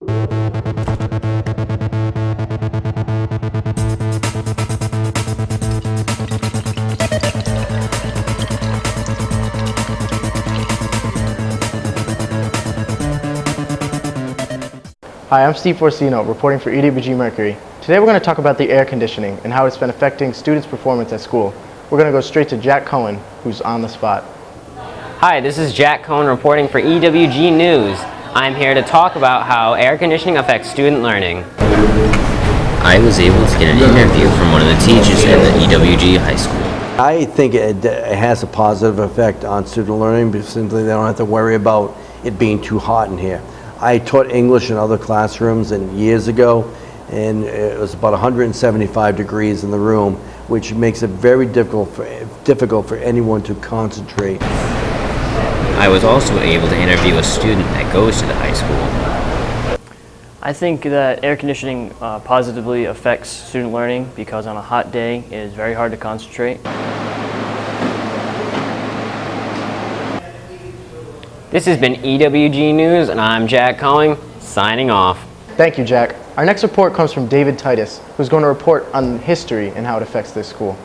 Hi, I'm Steve Forcino, reporting for EWG Mercury. Today we're going to talk about the air conditioning and how it's been affecting students' performance at school. We're going to go straight to Jack Cohen, who's on the spot. Hi, this is Jack Cohen reporting for EWG News. I'm here to talk about how air conditioning affects student learning. I was able to get an interview from one of the teachers in the EWG high school. I think it has a positive effect on student learning because simply they don't have to worry about it being too hot in here. I taught English in other classrooms years ago, and it was about 175 degrees in the room, which makes it very difficult for anyone to concentrate. I was also able to interview a student that goes to the high school. I think that air conditioning positively affects student learning because on a hot day it is very hard to concentrate. This has been EWG News, and I'm Jack Cohen, signing off. Thank you, Jack. Our next report comes from David Titus, who's going to report on history and how it affects this school.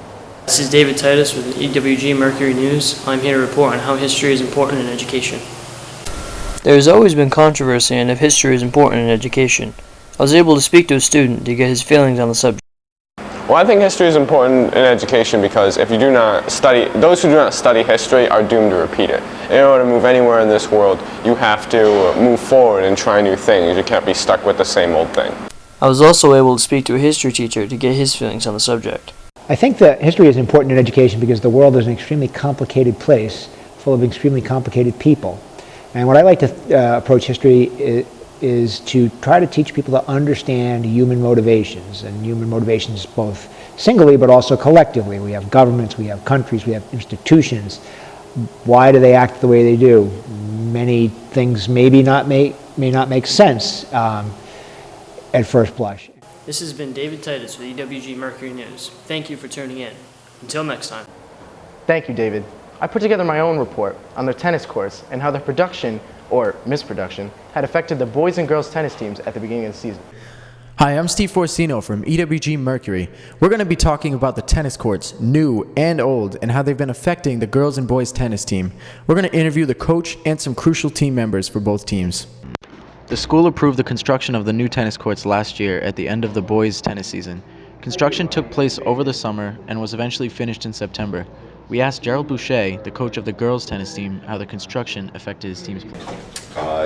This is David Titus with EWG Mercury News. I'm here to report on how history is important in education. There has always been controversy on if history is important in education. I was able to speak to a student to get his feelings on the subject. Well, I think history is important in education because if you do not study, those who do not study history are doomed to repeat it. In order to move anywhere in this world, you have to move forward and try new things. You can't be stuck with the same old thing. I was also able to speak to a history teacher to get his feelings on the subject. I think that history is important in education because the world is an extremely complicated place, full of extremely complicated people. And what I like to approach history is to try to teach people to understand human motivations, and human motivations both singly but also collectively. We have governments, we have countries, we have institutions. Why do they act the way they do? Many things may not make sense at first blush. This has been David Titus with EWG Mercury News. Thank you for tuning in. Until next time. Thank you, David. I put together my own report on their tennis courts and how their production, or misproduction, had affected the boys and girls tennis teams at the beginning of the season. Hi, I'm Steve Forcino from EWG Mercury. We're going to be talking about the tennis courts, new and old, and how they've been affecting the girls and boys tennis team. We're going to interview the coach and some crucial team members for both teams. The school approved the construction of the new tennis courts last year at the end of the boys' tennis season. Construction took place over the summer and was eventually finished in September. We asked Gerald Boucher, the coach of the girls' tennis team, how the construction affected his team's play.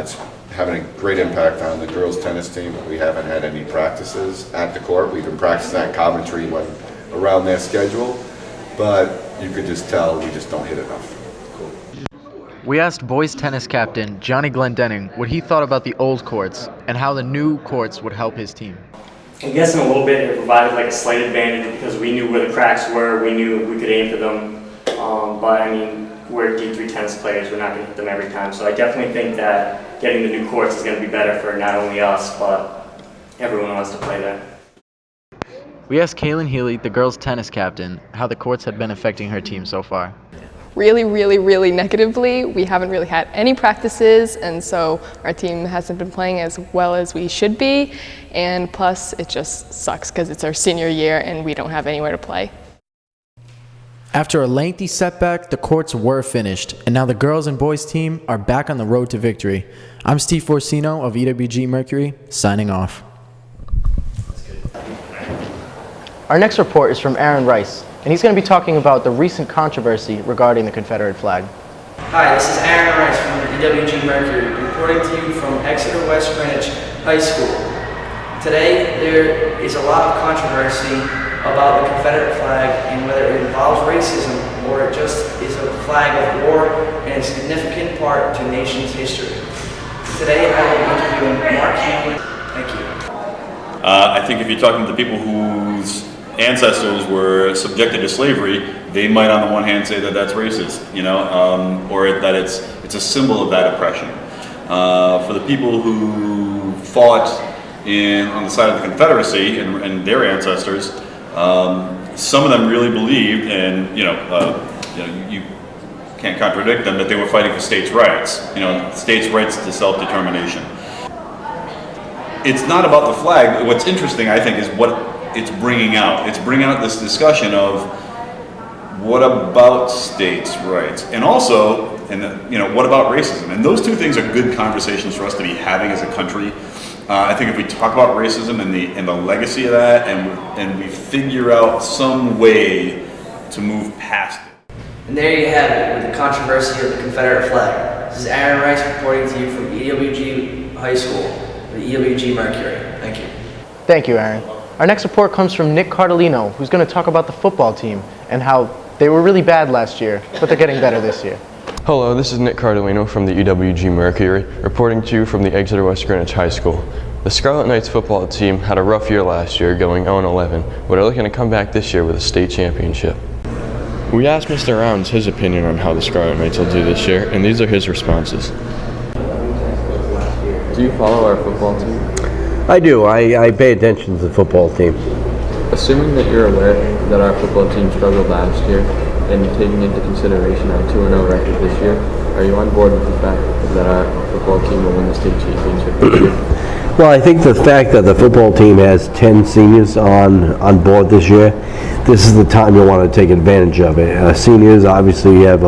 It's having a great impact on the girls' tennis team. We haven't had any practices at the court. We've been practicing at Coventry around their schedule, but you could just tell we just don't hit enough. We asked boys' tennis captain Johnny Glendenning what he thought about the old courts and how the new courts would help his team. I guess in a little bit it provided like a slight advantage because we knew where the cracks were, we knew we could aim for them. But I mean, we're D3 tennis players, we're not going to hit them every time. So I definitely think that getting the new courts is going to be better for not only us, but everyone who wants to play there. We asked Kaylin Healy, the girls' tennis captain, how the courts had been affecting her team so far. Really negatively. We haven't really had any practices, and so our team hasn't been playing as well as we should be. And plus, it just sucks because it's our senior year and we don't have anywhere to play. After a lengthy setback, the courts were finished, and now the girls and boys team are back on the road to victory. I'm Steve Forcino of EWG Mercury, signing off. Our next report is from Aaron Rice, and he's going to be talking about the recent controversy regarding the Confederate flag. Hi, this is Aaron Rice from EWG Mercury, reporting to you from Exeter West Greenwich High School. Today, there is a lot of controversy about the Confederate flag and whether it involves racism or it just is a flag of war and a significant part to the nation's history. Today I will be interviewing Mark Hamlin. Thank you. I think if you're talking to the people whose ancestors were subjected to slavery, they might on the one hand say that that's racist, or that it's a symbol of that oppression. For the people who fought on the side of the Confederacy and their ancestors, some of them really believed, and you can't contradict them, that they were fighting for states' rights. States' rights to self-determination. it's not about the flag. What's interesting, I think, is what it's bringing out. It's bringing out this discussion of what about states' rights, and also, what about racism? And those two things are good conversations for us to be having as a country. I think if we talk about racism and the legacy of that, and we figure out some way to move past it. And there you have it, with the controversy of the Confederate flag. This is Aaron Rice reporting to you from EWG High School, the EWG Mercury. Thank you. Thank you, Aaron. Our next report comes from Nick Cardellino, who's going to talk about the football team and how they were really bad last year, but they're getting better this year. Hello, this is Nick Cardellino from the EWG Mercury, reporting to you from the Exeter West Greenwich High School. The Scarlet Knights football team had a rough year last year, going 0-11, but are looking to come back this year with a state championship. We asked Mr. Rounds his opinion on how the Scarlet Knights will do this year, and these are his responses. Do you follow our football team? I do. I pay attention to the football team. Assuming that you're aware that our football team struggled last year, and taking into consideration our 2-0 record this year, are you on board with the fact that our football team will win the state championship this year? Well, I think the fact that the football team has 10 seniors on board this year, this is the time you want to take advantage of it. Seniors, obviously, you have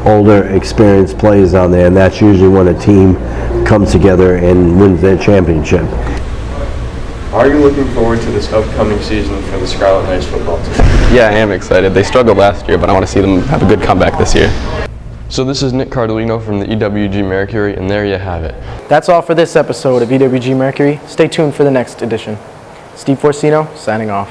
older, experienced players on there, and that's usually when a team comes together and wins their championship. Are you looking forward to this upcoming season for the Scarlet Knights football team? Yeah, I am excited. They struggled last year, but I want to see them have a good comeback this year. So this is Nick Cardellino from the EWG Mercury, and there you have it. That's all for this episode of EWG Mercury. Stay tuned for the next edition. Steve Forcino, signing off.